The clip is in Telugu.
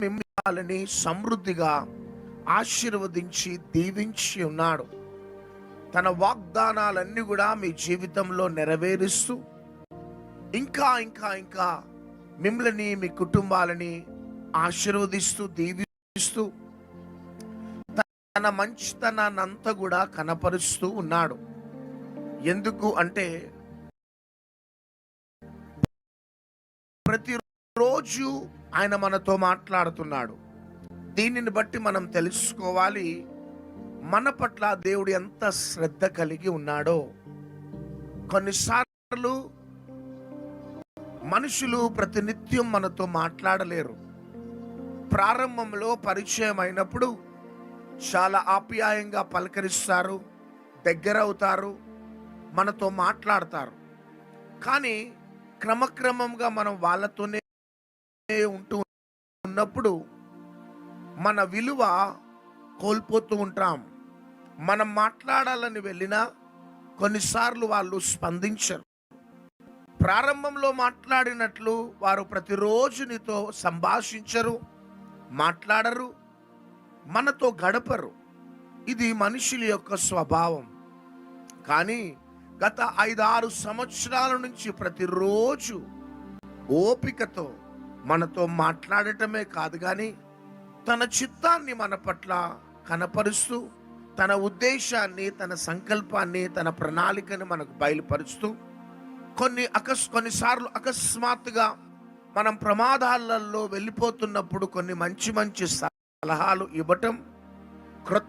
మిమ్మల్ని సమృద్ధిగా ఆశీర్వదించి దీవించి ఉన్నాడు. తన వాగ్దానాలన్నీ కూడా మీ జీవితంలో నెరవేరుస్తూ ఇంకా ఇంకా ఇంకా మిమ్మల్ని మీ కుటుంబాలని ఆశీర్వదిస్తూ దీవిస్తూ తన మంచితనాన్నంతా కూడా కనపరుస్తూ ఉన్నాడు. ఎందుకు అంటే ప్రతిరోజు ఆయన మనతో మాట్లాడుతున్నాడు. దీనిని బట్టి మనం తెలుసుకోవాలి మన పట్ల దేవుడు ఎంత శ్రద్ధ కలిగి ఉన్నాడో. కొన్నిసార్లు మనుషులు ప్రతినిత్యం మనతో మాట్లాడలేరు. ప్రారంభంలో పరిచయం అయినప్పుడు చాలా ఆప్యాయంగా పలకరిస్తారు, దగ్గర అవుతారు, మనతో మాట్లాడతారు. కానీ క్రమక్రమంగా మనం వాళ్ళతోనే ఉంటూ ఉన్నప్పుడు మన విలువ కోల్పోతూ ఉంటాం. మనం మాట్లాడాలని వెళ్ళినా కొన్నిసార్లు వాళ్ళు స్పందించరు. ప్రారంభంలో మాట్లాడినట్లు వారు ప్రతిరోజు నీతో సంభాషించరు, మాట్లాడరు, మనతో గడపరు. ఇది మనుషుల యొక్క స్వభావం. కానీ గత 5-6 సంవత్సరాల నుంచి ప్రతిరోజు ఓపికతో మనతో మాట్లాడటమే కాదు, కానీ తన చిత్తాన్ని మన పట్ల కనపరుస్తూ తన ఉద్దేశాన్ని, తన సంకల్పాన్ని, తన ప్రణాళికను మనకు బయలుపరుస్తూ కొన్నిసార్లు అకస్మాత్తుగా మనం ప్రమాదాలలో వెళ్ళిపోతున్నప్పుడు కొన్ని మంచి మంచి సలహాలు ఇవ్వటం, క్రొత్త